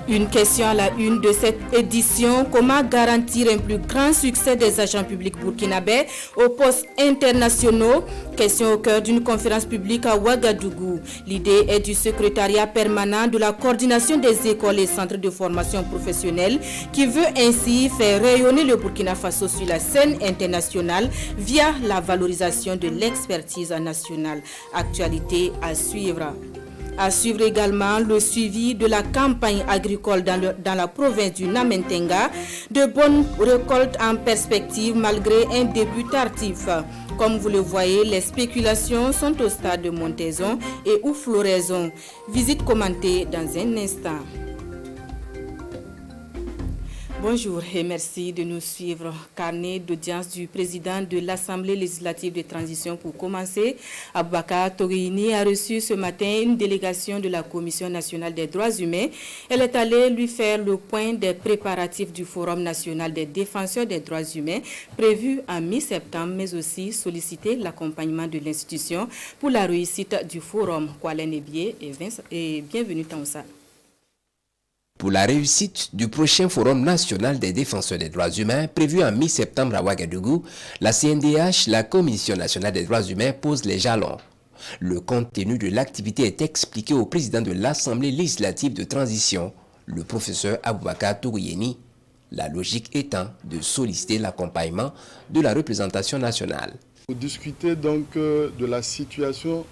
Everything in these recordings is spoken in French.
Une question à la une de cette édition, comment garantir un plus grand succès des agents publics burkinabés aux postes internationaux? Question au cœur d'une conférence publique à Ouagadougou. L'idée est du secrétariat permanent de la coordination des écoles et centres de formation professionnelle qui veut ainsi faire rayonner le Burkina Faso sur la scène internationale via la valorisation de l'expertise nationale. Actualité à suivre. À suivre également le suivi de la campagne agricole dans la province du Namentenga, de bonnes récoltes en perspective malgré un début tardif. Comme vous le voyez, les spéculations sont au stade de montaison et ou floraison. Visite commentée dans un instant. Bonjour et merci de nous suivre. Carnet d'audience du président de l'Assemblée législative de transition pour commencer. Aboubakar Togoyeni a reçu ce matin une délégation de la Commission nationale des droits humains. Elle est allée lui faire le point des préparatifs du Forum national des défenseurs des droits humains prévu en mi-septembre, mais aussi solliciter l'accompagnement de l'institution pour la réussite du Forum. Kwalen Ebié et bienvenue Taoussa. Pour la réussite du prochain Forum national des défenseurs des droits humains prévu en mi-septembre à Ouagadougou, la CNDH, la Commission nationale des droits humains, pose les jalons. Le contenu de l'activité est expliqué au président de l'Assemblée législative de transition, le professeur Aboubakar Togoyeni, la logique étant de solliciter l'accompagnement de la représentation nationale. Pour discuter donc de la situation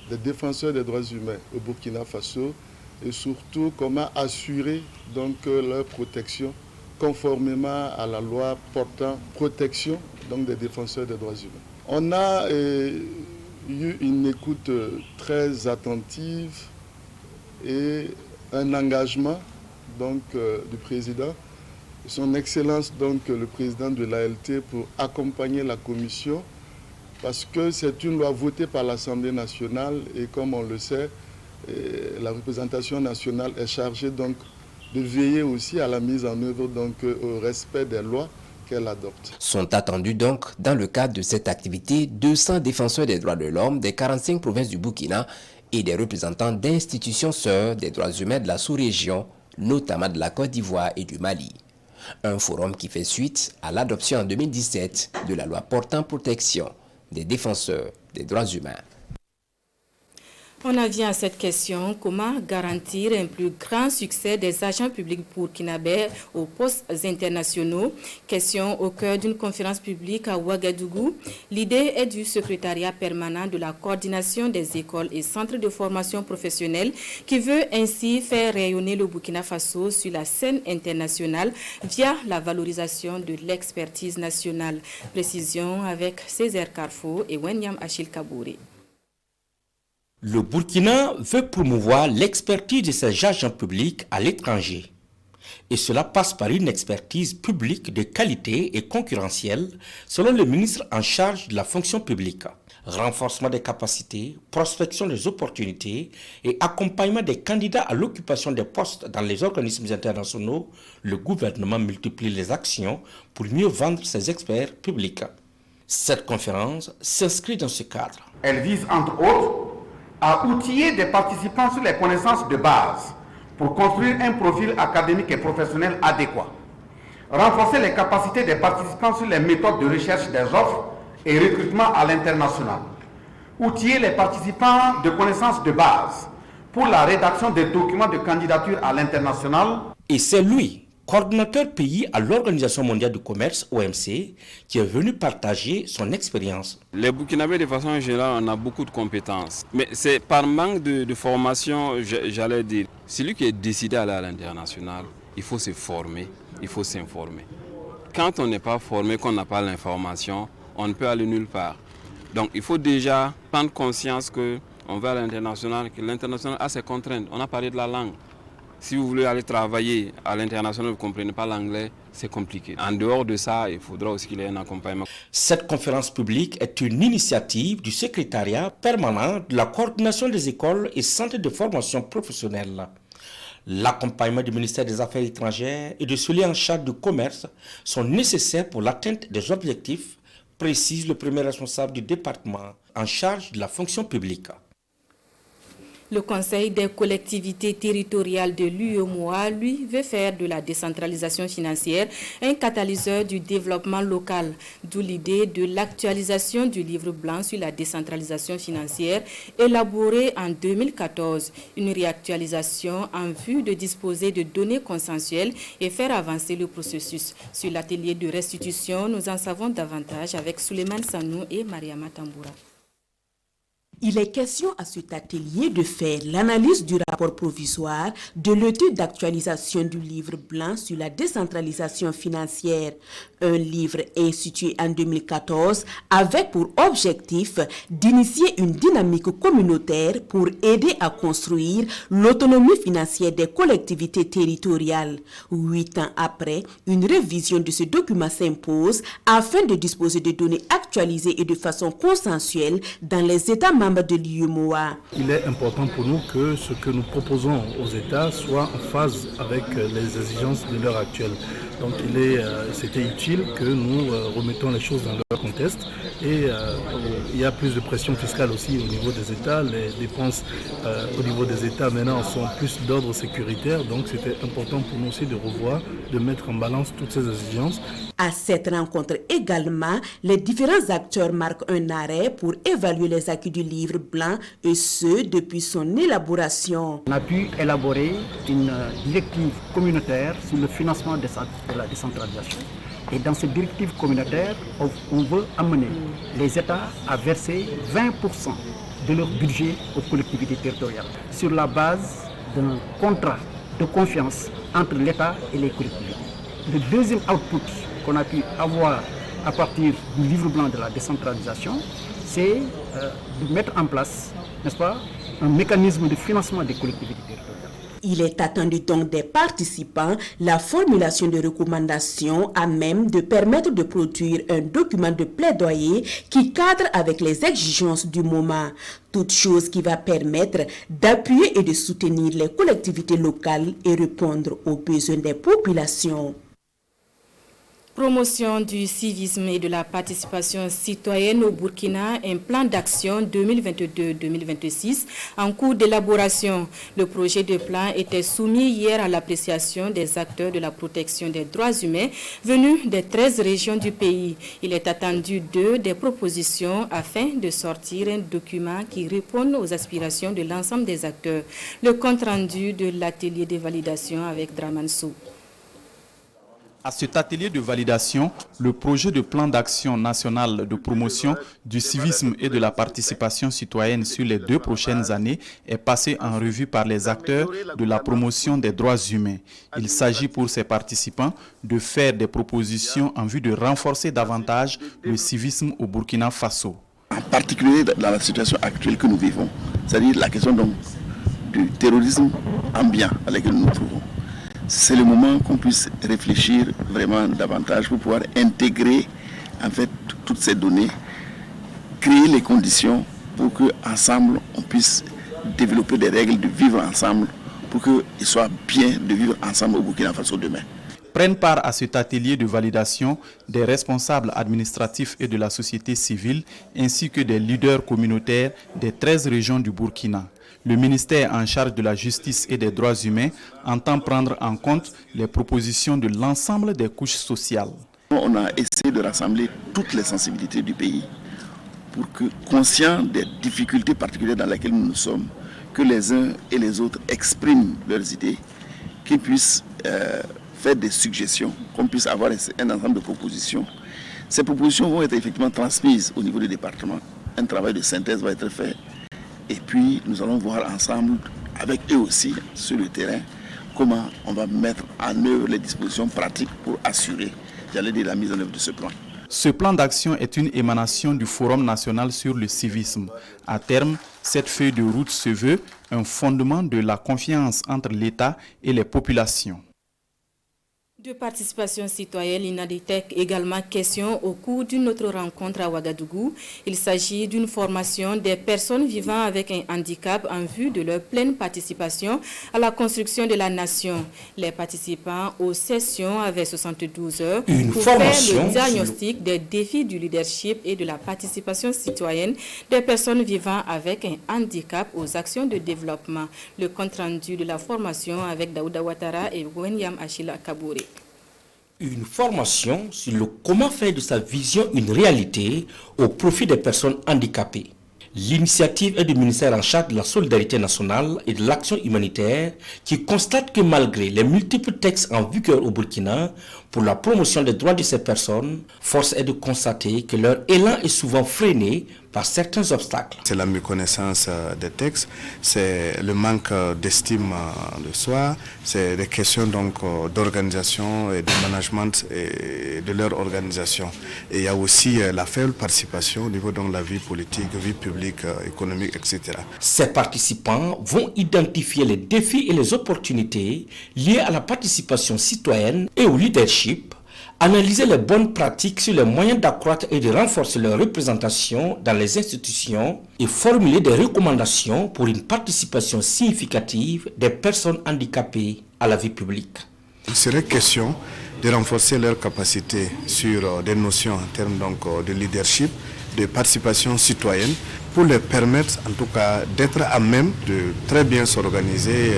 des défenseurs des droits humains au Burkina Faso, et surtout comment assurer donc leur protection conformément à la loi portant protection donc des défenseurs des droits humains. On a eu une écoute très attentive et un engagement donc du président, son excellence donc le président de l'ALT pour accompagner la commission parce que c'est une loi votée par l'Assemblée nationale et comme on le sait, la représentation nationale est chargée donc de veiller aussi à la mise en œuvre donc au respect des lois qu'elle adopte. Sont attendus donc dans le cadre de cette activité 200 défenseurs des droits de l'homme des 45 provinces du Burkina et des représentants d'institutions sœurs des droits humains de la sous-région, notamment de la Côte d'Ivoire et du Mali. Un forum qui fait suite à l'adoption en 2017 de la loi portant protection des défenseurs des droits humains. On en vient à cette question, comment garantir un plus grand succès des agents publics burkinabés aux postes internationaux? Question au cœur d'une conférence publique à Ouagadougou. L'idée est du secrétariat permanent de la coordination des écoles et centres de formation professionnelle qui veut ainsi faire rayonner le Burkina Faso sur la scène internationale via la valorisation de l'expertise nationale. Précision avec Césaire Carrefour et Wenyam Achille Kabouri. Le Burkina veut promouvoir l'expertise de ses agents publics à l'étranger. Et cela passe par une expertise publique de qualité et concurrentielle, selon le ministre en charge de la fonction publique. Renforcement des capacités, prospection des opportunités et accompagnement des candidats à l'occupation des postes dans les organismes internationaux, le gouvernement multiplie les actions pour mieux vendre ses experts publics. Cette conférence s'inscrit dans ce cadre. Elle vise entre autres à outiller des participants sur les connaissances de base pour construire un profil académique et professionnel adéquat. Renforcer les capacités des participants sur les méthodes de recherche des offres et recrutement à l'international. Outiller les participants de connaissances de base pour la rédaction des documents de candidature à l'international. Et c'est lui, coordinateur pays à l'Organisation mondiale du commerce, OMC, qui est venu partager son expérience. Les Burkinabés, de façon générale, on a beaucoup de compétences. Mais c'est par manque de formation, j'allais dire. Celui qui est décidé à aller à l'international, il faut se former, il faut s'informer. Quand on n'est pas formé, qu'on n'a pas l'information, on ne peut aller nulle part. Donc il faut déjà prendre conscience qu'on va à l'international, que l'international a ses contraintes. On a parlé de la langue. Si vous voulez aller travailler à l'international, vous ne comprenez pas l'anglais, c'est compliqué. En dehors de ça, il faudra aussi qu'il y ait un accompagnement. Cette conférence publique est une initiative du secrétariat permanent de la coordination des écoles et centres de formation professionnelle. L'accompagnement du ministère des Affaires étrangères et de celui en charge du commerce sont nécessaires pour l'atteinte des objectifs, précise le premier responsable du département en charge de la fonction publique. Le Conseil des collectivités territoriales de l'UEMOA, lui, veut faire de la décentralisation financière un catalyseur du développement local, d'où l'idée de l'actualisation du livre blanc sur la décentralisation financière élaboré en 2014. Une réactualisation en vue de disposer de données consensuelles et faire avancer le processus. Sur l'atelier de restitution, nous en savons davantage avec Souleymane Sanou et Mariama Tamboura. Il est question à cet atelier de faire l'analyse du rapport provisoire de l'étude d'actualisation du livre blanc sur la décentralisation financière, un livre institué en 2014 avec pour objectif d'initier une dynamique communautaire pour aider à construire l'autonomie financière des collectivités territoriales. 8 ans après, une révision de ce document s'impose afin de disposer de données actualisées et de façon consensuelle dans les États membres de l'UEMOA. Il est important pour nous que ce que nous proposons aux États soit en phase avec les exigences de l'heure actuelle. Donc c'était utile que nous remettons les choses dans leur contexte et il y a plus de pression fiscale aussi au niveau des États. Les dépenses au niveau des États maintenant sont plus d'ordre sécuritaire, donc c'était important pour nous aussi de revoir, de mettre en balance toutes ces exigences. À cette rencontre également, les différents acteurs marquent un arrêt pour évaluer les acquis du livre blanc et ce depuis son élaboration. On a pu élaborer une directive communautaire sur le financement de la décentralisation. Et dans cette directive communautaire, on veut amener les États à verser 20% de leur budget aux collectivités territoriales sur la base d'un contrat de confiance entre l'État et les collectivités. Le deuxième output qu'on a pu avoir à partir du livre blanc de la décentralisation, c'est de mettre en place, n'est-ce pas, un mécanisme de financement des collectivités territoriales. Il est attendu donc des participants la formulation de recommandations à même de permettre de produire un document de plaidoyer qui cadre avec les exigences du moment. Toute chose qui va permettre d'appuyer et de soutenir les collectivités locales et répondre aux besoins des populations. Promotion du civisme et de la participation citoyenne au Burkina, un plan d'action 2022-2026 en cours d'élaboration. Le projet de plan était soumis hier à l'appréciation des acteurs de la protection des droits humains venus des 13 régions du pays. Il est attendu des propositions afin de sortir un document qui réponde aux aspirations de l'ensemble des acteurs. Le compte rendu de l'atelier de validation avec Draman Sou. À cet atelier de validation, le projet de plan d'action national de promotion du civisme et de la participation citoyenne sur les 2 prochaines années est passé en revue par les acteurs de la promotion des droits humains. Il s'agit pour ces participants de faire des propositions en vue de renforcer davantage le civisme au Burkina Faso. En particulier dans la situation actuelle que nous vivons, c'est-à-dire la question donc du terrorisme ambiant à laquelle nous nous trouvons. C'est le moment qu'on puisse réfléchir vraiment davantage pour pouvoir intégrer en fait toutes ces données, créer les conditions pour qu'ensemble on puisse développer des règles de vivre ensemble pour qu'il soit bien de vivre ensemble au Burkina Faso demain. Prennent part à cet atelier de validation des responsables administratifs et de la société civile ainsi que des leaders communautaires des 13 régions du Burkina. Le ministère en charge de la justice et des droits humains entend prendre en compte les propositions de l'ensemble des couches sociales. On a essayé de rassembler toutes les sensibilités du pays pour que, conscients des difficultés particulières dans lesquelles nous sommes, que les uns et les autres expriment leurs idées, qu'ils puissent faire des suggestions, qu'on puisse avoir un ensemble de propositions. Ces propositions vont être effectivement transmises au niveau du département. Un travail de synthèse va être fait. Et puis, nous allons voir ensemble, avec eux aussi, sur le terrain, comment on va mettre en œuvre les dispositions pratiques pour assurer, j'allais dire, la mise en œuvre de ce plan. Ce plan d'action est une émanation du Forum national sur le civisme. À terme, cette feuille de route se veut un fondement de la confiance entre l'État et les populations. De participation citoyenne, il en était également question au cours d'une autre rencontre à Ouagadougou. Il s'agit d'une formation des personnes vivant avec un handicap en vue de leur pleine participation à la construction de la nation. Les participants aux sessions avaient 72 heures pour faire le diagnostic des défis du leadership et de la participation citoyenne des personnes vivant avec un handicap aux actions de développement. Le compte-rendu de la formation avec Daouda Ouattara et Wenyam Achila Kabouré. Une formation sur le comment faire de sa vision une réalité au profit des personnes handicapées. L'initiative est du ministère en charge de la solidarité nationale et de l'action humanitaire qui constate que malgré les multiples textes en vigueur au Burkina pour la promotion des droits de ces personnes, force est de constater que leur élan est souvent freiné par certains obstacles. C'est la méconnaissance des textes, c'est le manque d'estime de soi, c'est des questions donc d'organisation et de management et de leur organisation. Et il y a aussi la faible participation au niveau de la vie politique, vie publique, économique, etc. Ces participants vont identifier les défis et les opportunités liées à la participation citoyenne et au leadership, analyser les bonnes pratiques sur les moyens d'accroître et de renforcer leur représentation dans les institutions et formuler des recommandations pour une participation significative des personnes handicapées à la vie publique. Il serait question de renforcer leurs capacités sur des notions en termes donc de leadership, de participation citoyenne, pour leur permettre en tout cas d'être à même de très bien s'organiser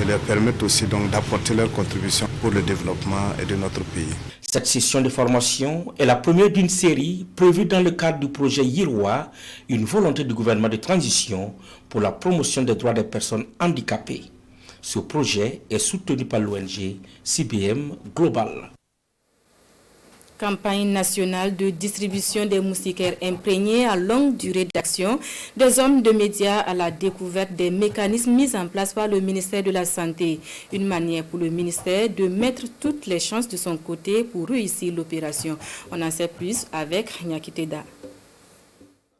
et leur permettre aussi donc d'apporter leur contribution pour le développement de notre pays. Cette session de formation est la première d'une série prévue dans le cadre du projet Yirwa, une volonté du gouvernement de transition pour la promotion des droits des personnes handicapées. Ce projet est soutenu par l'ONG CBM Global. Campagne nationale de distribution des moustiquaires imprégnés à longue durée d'action, des hommes de médias à la découverte des mécanismes mis en place par le ministère de la Santé. Une manière pour le ministère de mettre toutes les chances de son côté pour réussir l'opération. On en sait plus avec Nyakiteda.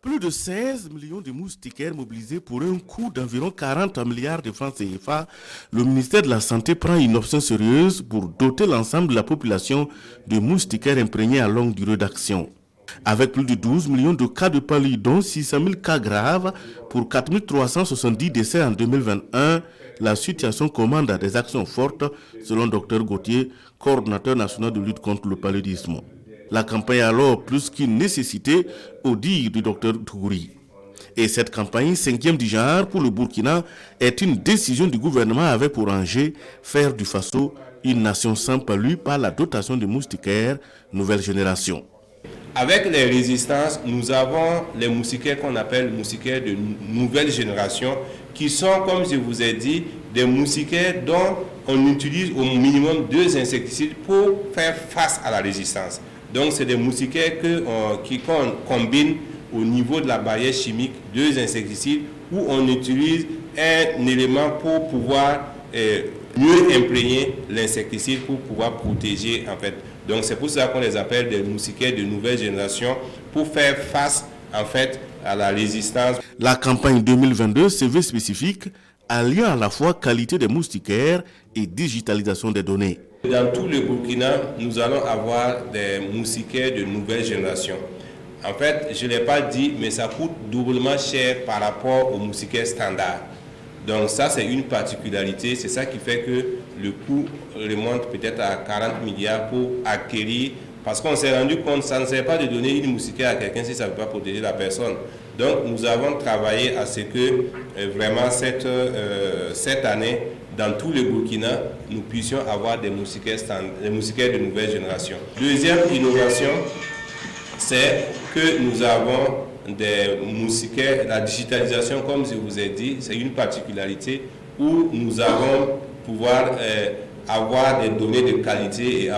Plus de 16 millions de moustiquaires mobilisés pour un coût d'environ 40 milliards de francs CFA, le ministère de la Santé prend une option sérieuse pour doter l'ensemble de la population de moustiquaires imprégnés à longue durée d'action. Avec plus de 12 millions de cas de palu, dont 600 000 cas graves pour 4 370 décès en 2021, la situation commande des actions fortes, selon Dr Gauthier, coordonnateur national de lutte contre le paludisme. La campagne est alors plus qu'une nécessité au dire du Dr Tougouri. Et cette campagne, 5e du genre pour le Burkina, est une décision du gouvernement avec pour enjeu faire du Faso une nation sans palu par la dotation de moustiquaires nouvelle génération. Avec les résistances, nous avons les moustiquaires qu'on appelle moustiquaires de nouvelle génération, qui sont, comme je vous ai dit, des moustiquaires dont on utilise au minimum 2 insecticides pour faire face à la résistance. Donc, c'est des moustiquaires qui combinent au niveau de la barrière chimique 2 insecticides où on utilise un élément pour pouvoir mieux imprégner l'insecticide pour pouvoir protéger en fait. Donc, c'est pour ça qu'on les appelle des moustiquaires de nouvelle génération pour faire face en fait à la résistance. La campagne 2022 se veut spécifique, alliant à la fois qualité des moustiquaires et digitalisation des données. Dans tout le Burkina, nous allons avoir des moustiquaires de nouvelle génération. En fait, je ne l'ai pas dit, mais ça coûte doublement cher par rapport aux moustiquaires standards. Donc ça, c'est une particularité. C'est ça qui fait que le coût remonte peut-être à 40 milliards pour acquérir. Parce qu'on s'est rendu compte que ça ne sert pas de donner une moustiquaire à quelqu'un si ça ne veut pas protéger la personne. Donc nous avons travaillé à ce que vraiment cette année, dans tout le Burkina, nous puissions avoir des moustiquaires de nouvelle génération. Deuxième innovation, c'est que nous avons des moustiquaires, la digitalisation, comme je vous ai dit, c'est une particularité où nous allons pouvoir avoir des données de qualité et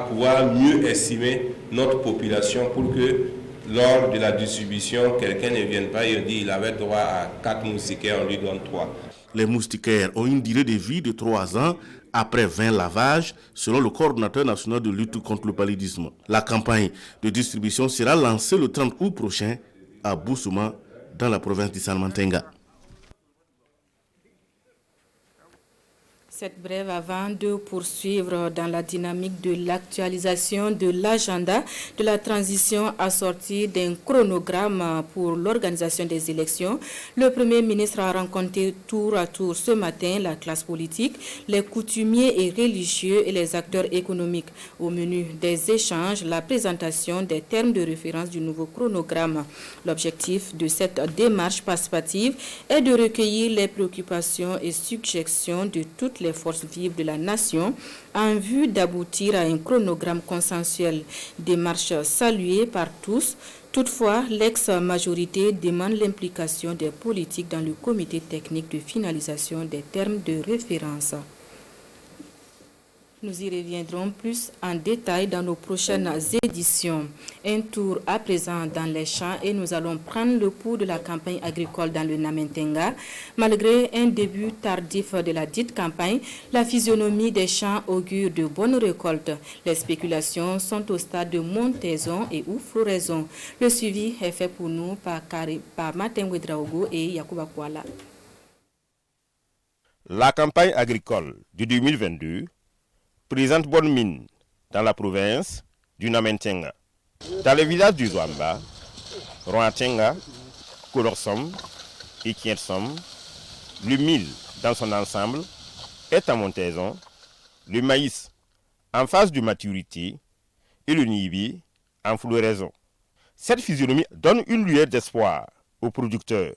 pouvoir mieux estimer notre population pour que lors de la distribution, quelqu'un ne vienne pas et dit qu'il avait droit à 4 moustiquaires, on lui donne 3. Les moustiquaires ont une durée de vie de 3 ans après 20 lavages, selon le coordonnateur national de lutte contre le paludisme. La campagne de distribution sera lancée le 30 août prochain à Boussouma, dans la province de Salmantenga. Cette brève avant de poursuivre dans la dynamique de l'actualisation de l'agenda de la transition assortie d'un chronogramme pour l'organisation des élections, le Premier ministre a rencontré tour à tour ce matin la classe politique, les coutumiers et religieux et les acteurs économiques. Au menu des échanges, la présentation des termes de référence du nouveau chronogramme. L'objectif de cette démarche participative est de recueillir les préoccupations et suggestions de toutes les forces vives de la nation en vue d'aboutir à un chronogramme consensuel. Démarche saluée par tous. Toutefois, l'ex-majorité demande l'implication des politiques dans le comité technique de finalisation des termes de référence. Nous y reviendrons plus en détail dans nos prochaines éditions. Un tour à présent dans les champs et nous allons prendre le pouls de la campagne agricole dans le Namentenga. Malgré un début tardif de la dite campagne, la physionomie des champs augure de bonnes récoltes. Les spéculations sont au stade de montaison et ou floraison. Le suivi est fait pour nous par Martin Ouedraogo et Yacouba Kouala. La campagne agricole de 2022 présente bonne mine dans la province du Namentenga. Dans les villages du Zouamba, Roatenga, Kolorsom et Kiersom, le mil dans son ensemble est en montaison, le maïs en phase de maturité et le nibi en floraison. Cette physionomie donne une lueur d'espoir aux producteurs.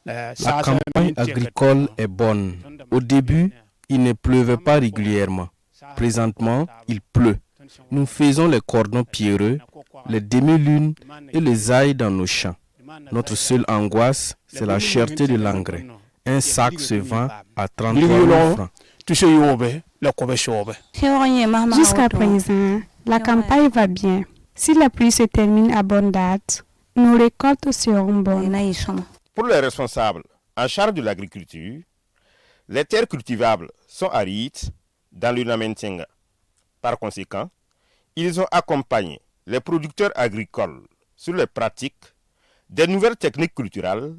La campagne agricole est bonne. Au début, il ne pleuvait pas régulièrement. Présentement, il pleut. Nous faisons les cordons pierreux, les demi-lunes et les ailes dans nos champs. Notre seule angoisse, c'est la cherté de l'engrais. Un sac se vend à 33 000 francs. Jusqu'à présent, la campagne va bien. Si la pluie se termine à bonne date, nos récoltes seront bonnes. Pour les responsables en charge de l'agriculture, les terres cultivables sont arides dans le Namentenga. Par conséquent, ils ont accompagné les producteurs agricoles sur les pratiques des nouvelles techniques culturelles,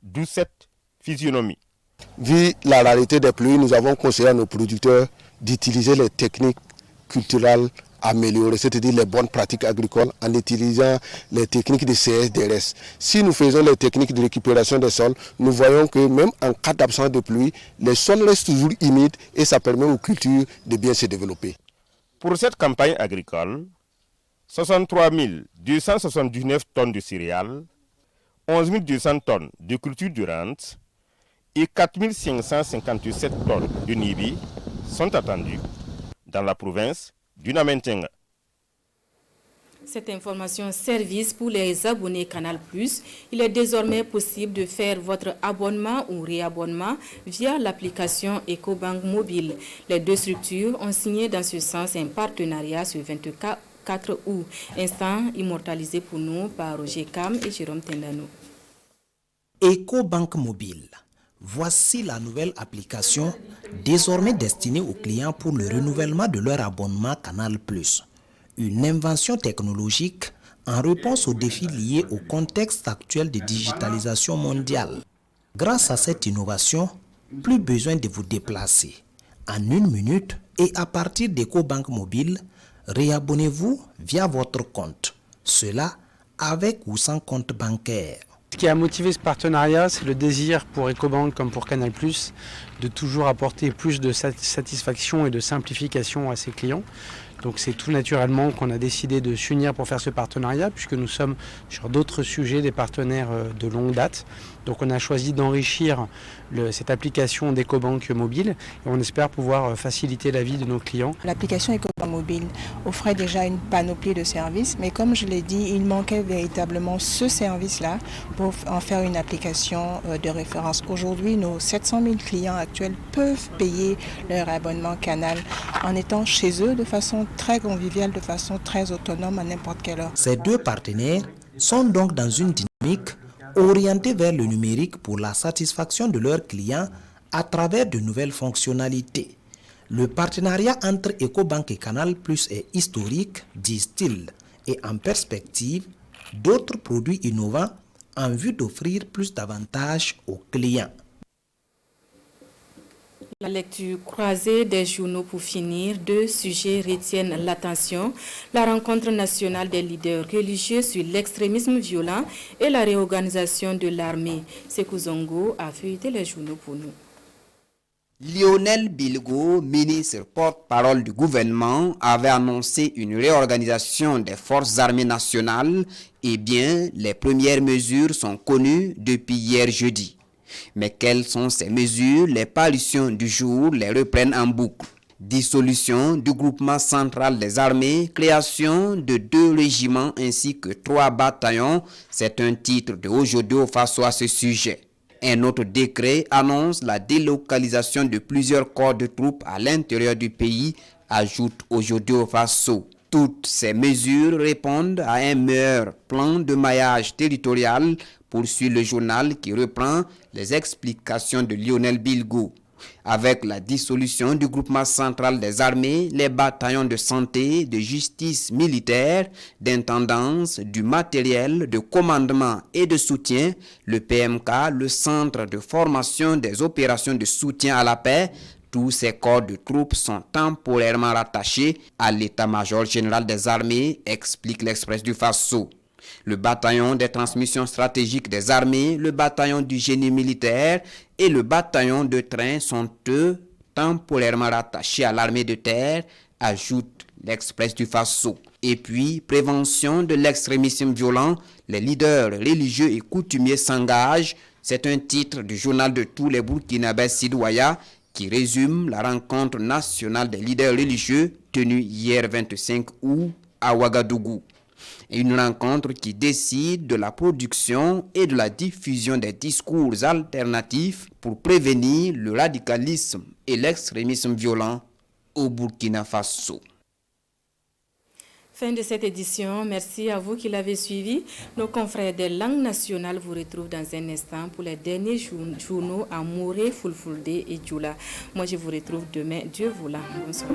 d'où cette physionomie. Vu la rareté des pluies, nous avons conseillé à nos producteurs d'utiliser les techniques culturelles améliorées, c'est-à-dire les bonnes pratiques agricoles en utilisant les techniques de CS-DRS. Si nous faisons les techniques de récupération des sols, nous voyons que même en cas d'absence de pluie, les sols restent toujours humides et ça permet aux cultures de bien se développer. Pour cette campagne agricole, 63 279 tonnes de céréales, 11 200 tonnes de cultures durantes et 4 557 tonnes de nibi sont attendues dans la province du Namentenga. Cette information service pour les abonnés Canal+. Il est désormais possible de faire votre abonnement ou réabonnement via l'application EcoBank Mobile. Les deux structures ont signé dans ce sens un partenariat ce 24 août. Instant immortalisé pour nous par Roger Cam et Jérôme Tendano. EcoBank Mobile. Voici la nouvelle application désormais destinée aux clients pour le renouvellement de leur abonnement Canal+. Une invention technologique en réponse aux défis liés au contexte actuel de digitalisation mondiale. Grâce à cette innovation, plus besoin de vous déplacer. En 1 minute et à partir d'EcoBank Mobile, réabonnez-vous via votre compte. Cela avec ou sans compte bancaire. Ce qui a motivé ce partenariat, c'est le désir pour EcoBank comme pour Canal+, de toujours apporter plus de satisfaction et de simplification à ses clients. Donc c'est tout naturellement qu'on a décidé de s'unir pour faire ce partenariat, puisque nous sommes sur d'autres sujets des partenaires de longue date. Donc on a choisi d'enrichir cette application d'EcoBank Mobile et on espère pouvoir faciliter la vie de nos clients. L'application EcoBank Mobile offrait déjà une panoplie de services, mais comme je l'ai dit, il manquait véritablement ce service-là pour en faire une application de référence. Aujourd'hui, nos 700 000 clients actuels peuvent payer leur abonnement Canal en étant chez eux de façon très conviviale, de façon très autonome à n'importe quelle heure. Ces deux partenaires sont donc dans une dynamique orientés vers le numérique pour la satisfaction de leurs clients à travers de nouvelles fonctionnalités. Le partenariat entre EcoBank et Canal+ est historique, disent-ils, et en perspective, d'autres produits innovants en vue d'offrir plus d'avantages aux clients. La lecture croisée des journaux pour finir, 2 sujets retiennent l'attention. La rencontre nationale des leaders religieux sur l'extrémisme violent et la réorganisation de l'armée. Sekou Zongo a feuilleté les journaux pour nous. Lionel Bilgo, ministre porte-parole du gouvernement, avait annoncé une réorganisation des forces armées nationales. Eh bien, les premières mesures sont connues depuis hier jeudi. Mais quelles sont ces mesures? Les parutions du jour les reprennent en boucle. Dissolution du groupement central des armées, création de 2 régiments ainsi que 3 bataillons, c'est un titre de Aujourd'hui face à ce sujet. Un autre décret annonce la délocalisation de plusieurs corps de troupes à l'intérieur du pays, ajoute Aujourd'hui Faso. Toutes ces mesures répondent à un meilleur plan de maillage territorial, poursuit le journal qui reprend les explications de Lionel Bilgo. Avec la dissolution du groupement central des armées, les bataillons de santé, de justice militaire, d'intendance, du matériel, de commandement et de soutien, le PMK, le centre de formation des opérations de soutien à la paix, tous ces corps de troupes sont temporairement rattachés à l'état-major général des armées, explique l'Express du Faso. Le bataillon des transmissions stratégiques des armées, le bataillon du génie militaire et le bataillon de train sont eux temporairement rattachés à l'armée de terre, ajoute l'Express du Faso. Et puis, prévention de l'extrémisme violent, les leaders religieux et coutumiers s'engagent. C'est un titre du journal de tous les Burkinabés Sidouaya qui résume la rencontre nationale des leaders religieux tenue hier 25 août à Ouagadougou. Une rencontre qui décide de la production et de la diffusion des discours alternatifs pour prévenir le radicalisme et l'extrémisme violent au Burkina Faso. Fin de cette édition. Merci à vous qui l'avez suivi. Nos confrères des langues nationales vous retrouvent dans un instant pour les derniers journaux à Moré, Fulfulde et Djoula. Moi, je vous retrouve demain. Dieu vous l'a. Bonsoir.